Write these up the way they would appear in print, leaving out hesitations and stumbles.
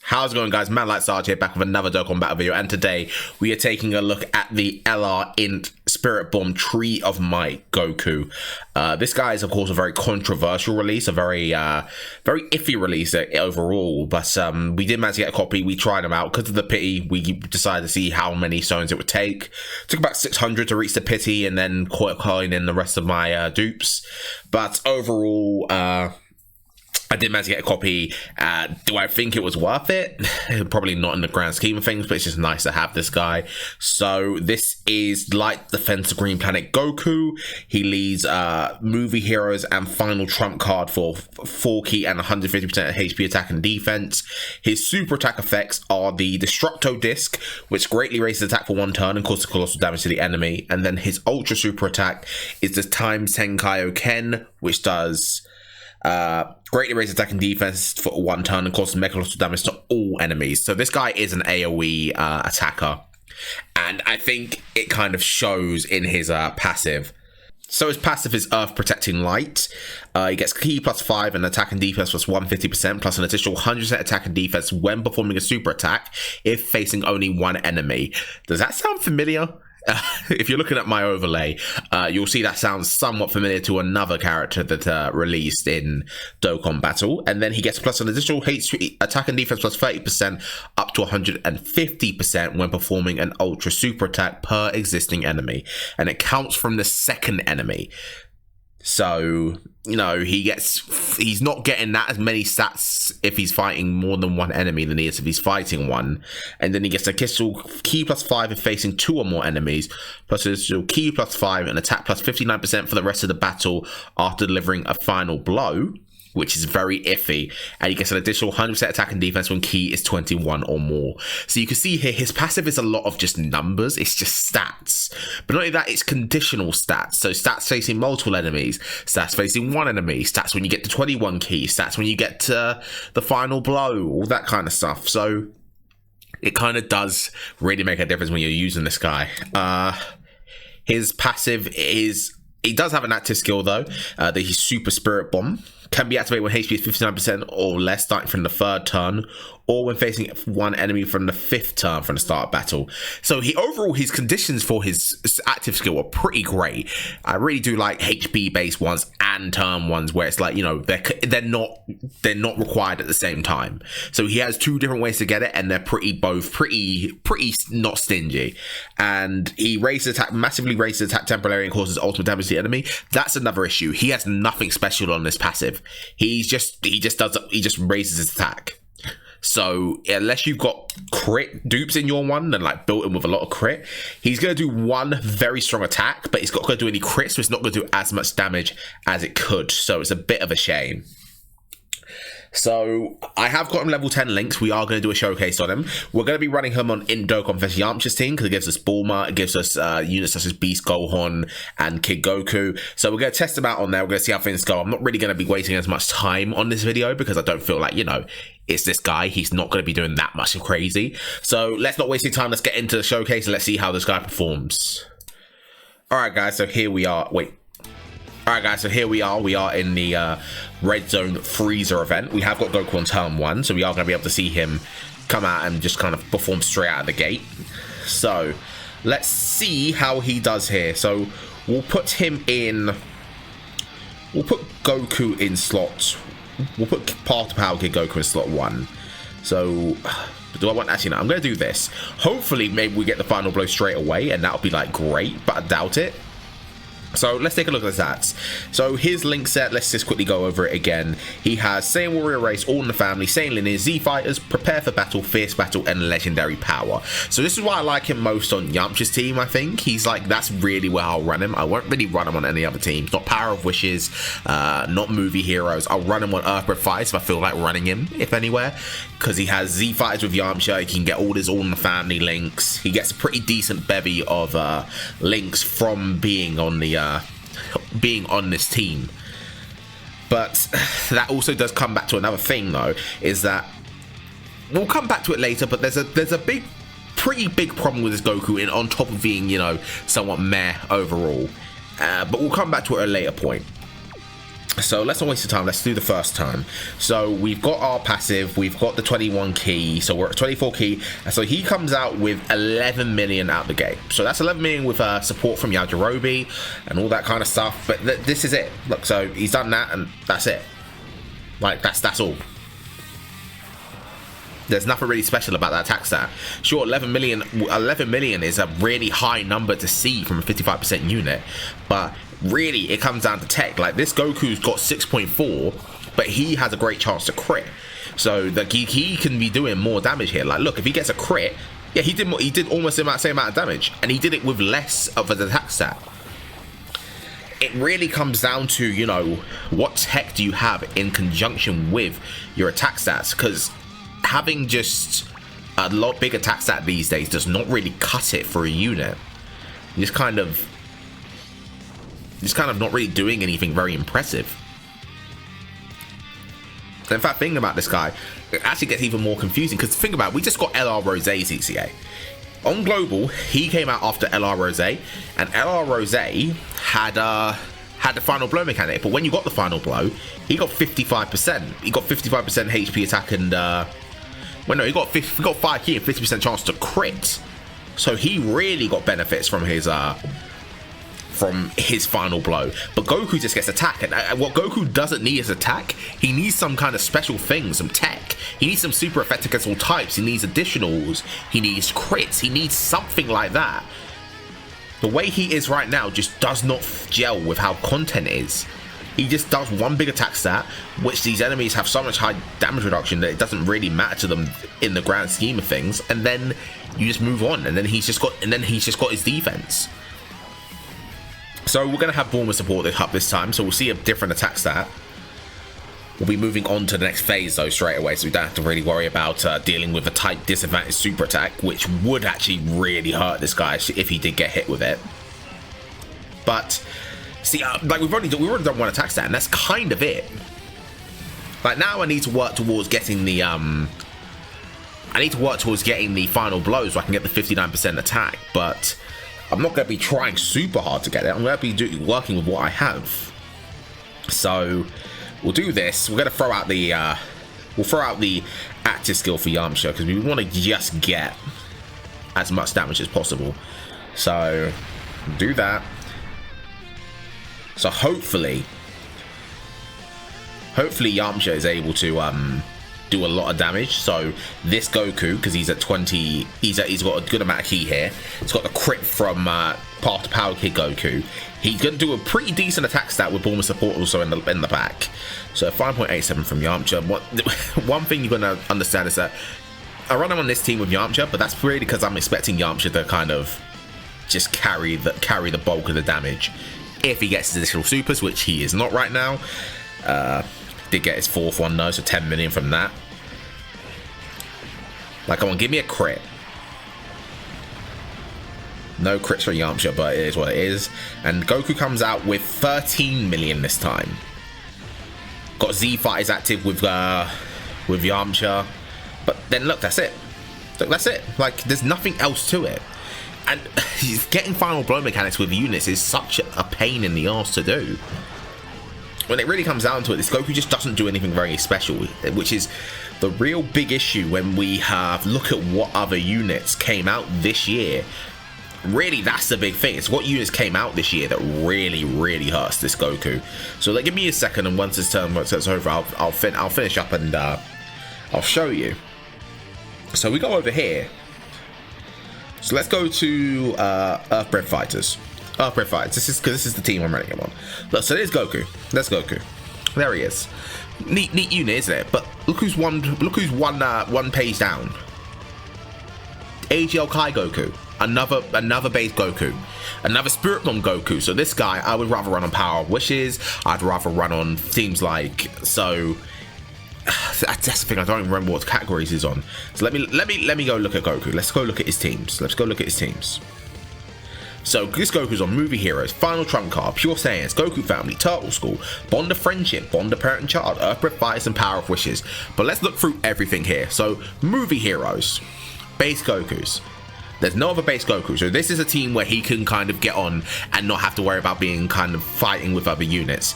How's it going, guys? Man Like Sarge here, back with another Dokkan battle video, and today we are taking a look at the LR INT Spirit Bomb Tree of Might GOKU. This guy is, of course, a very controversial release, a very iffy release overall, but we did manage to get a copy. We tried them out. Because of the pity, we decided to see how many stones it would take. It took about 600 to reach the pity, and then coin in the rest of my dupes. But overall, I did manage to get a copy. Do I think it was worth it? Probably not in the grand scheme of things, but it's just nice to have this guy. So this is Light Defense Green Planet GOKU. He leads movie heroes and final trump card for 4 key and 150% of HP attack and defense. His super attack effects are the Destructo Disc, which greatly raises attack for 1 turn and causes colossal damage to the enemy. And then his ultra super attack is the Times 10 Kaioken, which does greatly raises attack and defense for 1 turn and causes mega colossal damage to all enemies. So this guy is an AoE attacker, and I think it kind of shows in his passive. So his passive is Earth Protecting Light. He gets key +5 and attack and defense plus 150%, plus an additional 100% attack and defense when performing a super attack if facing only 1 enemy. Does that sound familiar? If you're looking at my overlay, you'll see that sounds somewhat familiar to another character that released in Dokkan Battle. And then he gets plus an additional HP attack and defense plus 30% up to 150% when performing an ultra super attack per existing enemy, and it counts from the second enemy. So, you know, he's not getting that as many stats if he's fighting more than 1 enemy than he is if he's fighting 1. And then he gets a crystal key +5 if facing 2 or more enemies, plus a key +5 and attack plus 59% for the rest of the battle after delivering a final blow, which is very iffy. And he gets an additional 100% attack and defense when key is 21 or more. So you can see here, his passive is a lot of just numbers. It's just stats. But not only that, it's conditional stats. So stats facing multiple enemies, stats facing 1 enemy, stats when you get to 21 key, stats when you get to the final blow, all that kind of stuff. So it kind of does really make a difference when you're using this guy. His passive is... He does have an active skill though, the Super Spirit Bomb. Can be activated when HP is 59% or less starting from the 3rd turn, or when facing 1 enemy from the 5th turn from the start of battle. So overall, his conditions for his active skill are pretty great. I really do like HP based ones and turn ones where it's like, you know, they're not required at the same time. So he has 2 different ways to get it, and they're pretty not stingy. And he massively raises attack temporarily and causes ultimate damage to the enemy. That's another issue. He has nothing special on this passive. He just raises his attack. So unless you've got crit dupes in your one and like built in with a lot of crit, he's going to do 1 very strong attack, but he's not going to do any crits, so it's not going to do as much damage as it could. So it's a bit of a shame. So I have got him level 10 links. We are going to do a showcase on him. We're going to be running him on INT Dokkan vs Yamcha's team because it gives us Bulma, it gives us units such as Beast Gohan and Kid Goku. So we're going to test him out on there. We're going to see how things go. I'm not really going to be wasting as much time on this video because I don't feel like, you know, it's this guy. He's not going to be doing that much of crazy. So let's not waste any time. Let's get into the showcase and let's see how this guy performs. Alright guys, so here we are. Alright guys, so here we are. We are in the Red Zone Freezer event. We have got Goku on turn 1, so we are going to be able to see him come out and just kind of perform straight out of the gate. So let's see how he does here. So we'll put him in... We'll put Goku in slot... We'll put Path to Power Kid Goku in slot 1. So... Do I want... Actually, no, I'm going to do this. Hopefully, maybe we get the final blow straight away, and that'll be, like, great, but I doubt it. So let's take a look at the stats. So his link set, let's just quickly go over it again. He has Saiyan Warrior Race, All in the Family, Saiyan Lineage, Z Fighters, Prepare for Battle, Fierce Battle, and Legendary Power. So this is why I like him most on Yamcha's team, I think. He's like, that's really where I'll run him. I won't really run him on any other teams. Not Power of Wishes, not Movie Heroes. I'll run him on Earthbred Fighters if I feel like running him, if anywhere. Because he has Z Fighters with Yamcha, he can get all his All in the Family links. He gets a pretty decent bevy of links from being on this team. But that also does come back to another thing though, is that we'll come back to it later, but there's a pretty big problem with this Goku on top of being, you know, somewhat meh overall. But we'll come back to it at a later point. So let's not waste the time. Let's do the first time. So we've got our passive. We've got the 21 key. So we're at 24 key. And so he comes out with 11 million out the gate. So that's 11 million with support from Yajirobe and all that kind of stuff. But this is it. Look, so he's done that and that's it. Like, that's all. There's nothing really special about that attack stat. Sure, 11 million is a really high number to see from a 55% unit, but really it comes down to tech. Like, this Goku's got 6.4, but he has a great chance to crit. So he can be doing more damage here. Like, look, if he gets a crit, yeah, he did almost the same amount of damage, and he did it with less of an attack stat. It really comes down to, you know, what tech do you have in conjunction with your attack stats, because having just a lot big attack stat these days does not really cut it for a unit. Just kind of not really doing anything very impressive. And in fact, thinking about this guy, it actually gets even more confusing, because think about it, we just got LR Rosé's ECA. On Global, he came out after LR Rosé, and LR Rosé had the final blow mechanic, but when you got the final blow, he got 55%. He got 55% HP attack and well, no, he got 5 key and 50% chance to crit. So he really got benefits from his final blow. But Goku just gets attack, and what Goku doesn't need is attack. He needs some kind of special thing, some tech. He needs some super effective against all types. He needs additionals. He needs crits. He needs something like that. The way he is right now just does not gel with how content is. He just does one big attack stat, which these enemies have so much high damage reduction that it doesn't really matter to them in the grand scheme of things. And then you just move on, and then he's just got his defense. So we're gonna have Bulma support this time, so we'll see a different attack stat. We'll be moving on to the next phase though straight away, so we don't have to really worry about dealing with a type disadvantage super attack, which would actually really hurt this guy if he did get hit with it. But see, like we've already done one attack stat, and that's kind of it. Like, now I need to work towards getting the final blow so I can get the 59% attack. But I'm not going to be trying super hard to get it. I'm going to be working with what I have. So we'll do this. We're going to throw out the active skill for Yamcha, because we want to just get as much damage as possible. So do that. So hopefully Yamcha is able to do a lot of damage. So this Goku, because he's at 20, he's got a good amount of key here. He's got the crit from Path to Power Kid Goku. He's going to do a pretty decent attack stat with Bulma support also in the back. So 5.87 from Yamcha. One thing you're going to understand is that I run him on this team with Yamcha, but that's really because I'm expecting Yamcha to kind of just carry the bulk of the damage. If he gets his additional supers, which he is not right now. Did get his 4th one though, so 10 million from that. Like, come on, give me a crit. No crits for Yamcha, but it is what it is. And Goku comes out with 13 million this time. Got Z fighters active with Yamcha. But then look, that's it. Look, that's it. Like, there's nothing else to it. And getting final blow mechanics with units is such a pain in the arse to do. When it really comes down to it, this Goku just doesn't do anything very special, which is the real big issue when we have look at what other units came out this year. Really, that's the big thing. It's what units came out this year that really, really hurts this Goku. So give me a second, and once it's over, I'll finish up and I'll show you. So we go over here. So let's go to Earthbred Fighters. Earthbred Fighters. This is the team I'm running him on. Look, so there's Goku. There's Goku. There he is. Neat unit, isn't it? But look who's one page down. AGL Kai Goku. Another base Goku. Another Spirit Bomb Goku. So this guy, I would rather run on Power of Wishes. I'd rather run on themes like so. That's the thing. I don't even remember what categories he's on. So let me go look at Goku. Let's go look at his teams. So this Goku's on Movie Heroes, Final Trump Card, Pure Saiyans, Goku Family, Turtle School, Bond of Friendship, Bond of Parent and Child, Earthbred Fighters, and Power of Wishes. But let's look through everything here. So Movie Heroes, base Gokus. There's no other base Goku. So this is a team where he can kind of get on and not have to worry about being kind of fighting with other units.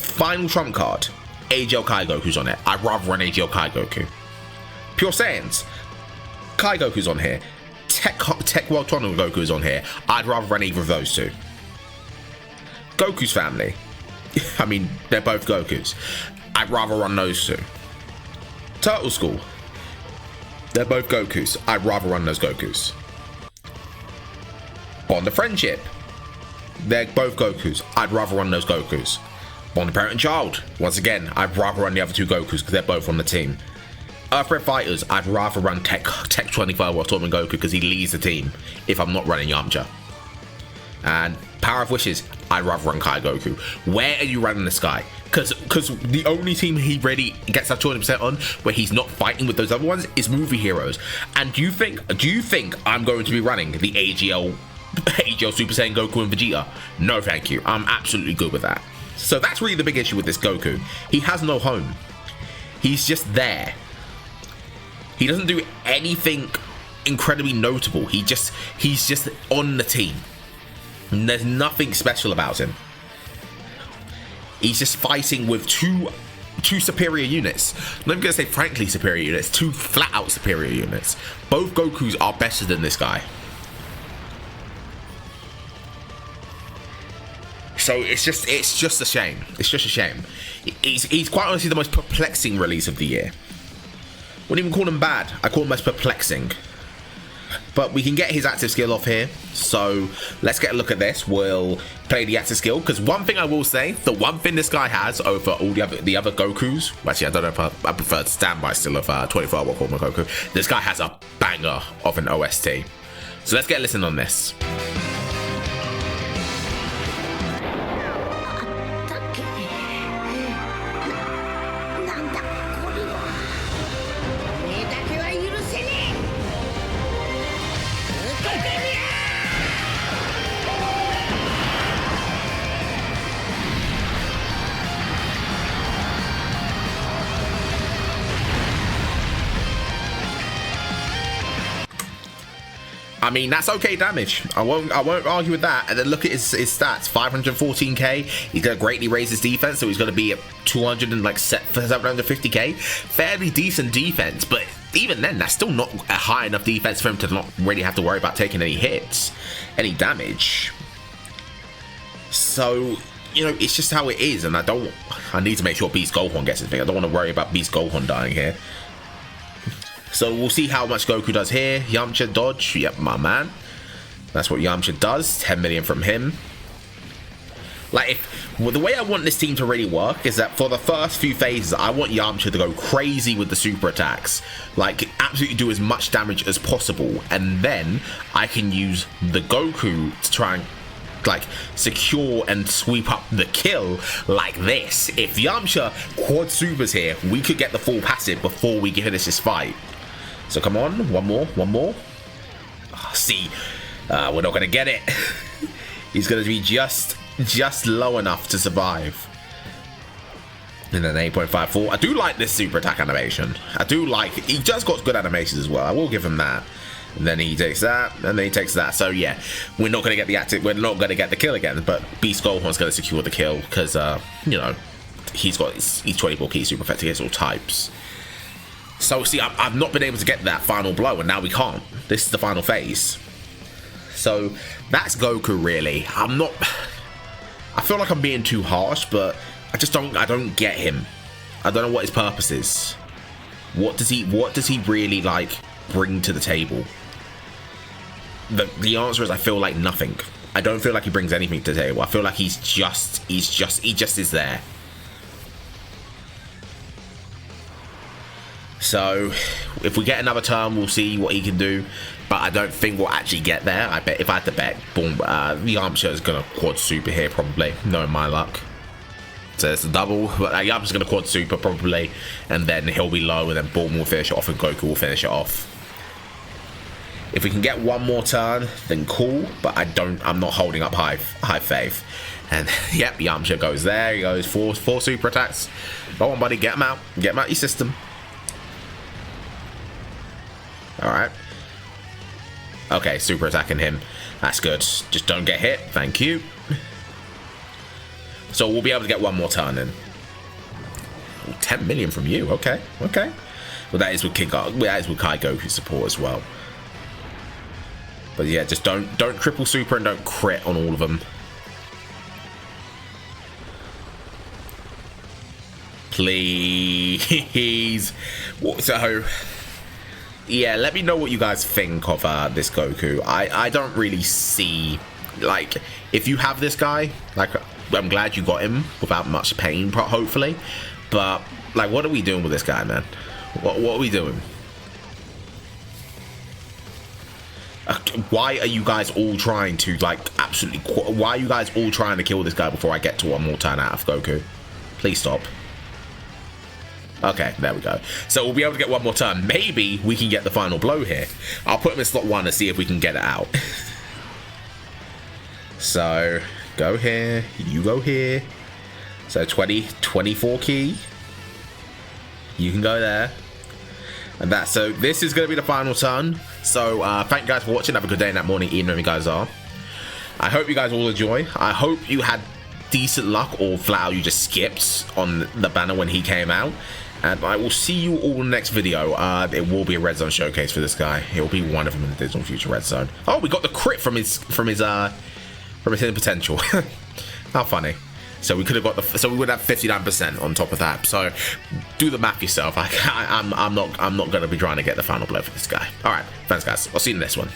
Final trump card. AGL Kai Goku's on it. I'd rather run AGL Kai Goku. Pure Saiyans. Kai Goku's on here. Tech World Tournament Goku's on here. I'd rather run either of those two. Goku's family. I mean, they're both Gokus. I'd rather run those two. Turtle School. They're both Gokus. I'd rather run those Gokus. Bond of Friendship. They're both Gokus. I'd rather run those Gokus. Bond of Parent and Child. Once again, I'd rather run the other two Gokus because they're both on the team. Earthbred Fighters. I'd rather run Tech 25 World Tournament Goku because he leads the team if I'm not running Yamcha. And Power of Wishes. I'd rather run Kai Goku. Where are you running this guy? Because the only team he really gets that 200% on where he's not fighting with those other ones is movie heroes. And do you think I'm going to be running the AGL Super Saiyan Goku and Vegeta? No, thank you. I'm absolutely good with that. So that's really the big issue with this Goku. He has no home. He's just there. He doesn't do anything incredibly notable. He's just on the team. And there's nothing special about him. He's just fighting with two superior units. I'm not even gonna say frankly superior units, two flat out superior units. Both Gokus are better than this guy. So it's just a shame. It's just a shame. He's quite honestly the most perplexing release of the year. Wouldn't even call him bad. I call him most perplexing. But we can get his active skill off here. So let's get a look at this. We'll play the active skill. Because one thing I will say, the one thing this guy has over all the other Gokus, actually I don't know if I prefer to stand by still of 24 World Tournament Goku. This guy has a banger of an OST. So let's get a listen on this. I mean, that's okay damage. I won't argue with that. And then look at his stats: 514k. He's gonna greatly raise his defense, so he's gonna be at 200 and like 750k. Fairly decent defense, but even then, that's still not a high enough defense for him to not really have to worry about taking any hits, any damage. So, you know, it's just how it is, and I need to make sure Beast Gohan gets his thing. I don't want to worry about Beast Gohan dying here. So we'll see how much Goku does here. Yamcha dodge. Yep, my man. That's what Yamcha does. 10 million from him. Like, the way I want this team to really work is that for the first few phases, I want Yamcha to go crazy with the super attacks. Like, absolutely do as much damage as possible. And then I can use the Goku to try and, like, secure and sweep up the kill like this. If Yamcha quad supers here, we could get the full passive before we finish this fight. So come on, one more. Oh, see, we're not gonna get it. He's gonna be just low enough to survive. And then 8.54. I do like this super attack animation. I do like it. He just got good animations as well. I will give him that. And then he takes that, and then he takes that. So yeah, we're not gonna get the active. We're not gonna get the kill again. But Beast Gohan's gonna secure the kill because you know, he's 24 key super effective against all types. So see, I've not been able to get that final blow, and now we can't. This is the final phase. So that's Goku really. I feel like I'm being too harsh, but I don't get him. I don't know what his purpose is. What does he really like bring to the table? The answer is I feel like nothing. I don't feel like he brings anything to the table. I feel like he just is there. So if we get another turn, we'll see what he can do, but I don't think we'll actually get there. I bet if I had to bet, boom, Yamcha is gonna quad super here probably, knowing my luck. So it's a double, but Yamcha's gonna quad super probably, and then he'll be low, and then boom, will finish it off, and Goku will finish it off. If we can get one more turn, then cool, but I'm not holding up high faith. And yep, Yamcha goes there. He goes four super attacks. Go on, buddy, get him out your system. Alright. Okay, super attacking him. That's good. Just don't get hit. Thank you. So we'll be able to get one more turn in. 10 million from you. Okay. Okay. Well, that is with that is with Kai Goku support as well. But yeah, just don't triple super and don't crit on all of them. Please. So yeah, let me know what you guys think of this Goku. I don't really see, like, if you have this guy, like, I'm glad you got him without much pain, hopefully. But like, what are we doing with this guy, man? What are we doing? Why are you guys all trying to, like, absolutely... Why are you guys all trying to kill this guy before I get to one more turn out of Goku? Please stop. Okay, there we go. So we'll be able to get one more turn. Maybe we can get the final blow here. I'll put him in slot 1 to see if we can get it out. So, go here. You go here. So, 24 key. You can go there. And that, so this is going to be the final turn. So thank you guys for watching. Have a good day in that morning, even wherever you guys are. I hope you guys all enjoy. I hope you had decent luck, or flat out you just skipped on the banner when he came out. And I will see you all in the next video. It will be a Red Zone showcase for this guy. It will be one of them in the Digital Future Red Zone. Oh, we got the crit from his hidden potential. How funny. So we could have got so we would have 59% on top of that. So do the math yourself. I'm not going to be trying to get the final blow for this guy. All right, thanks guys. I'll see you in the next one.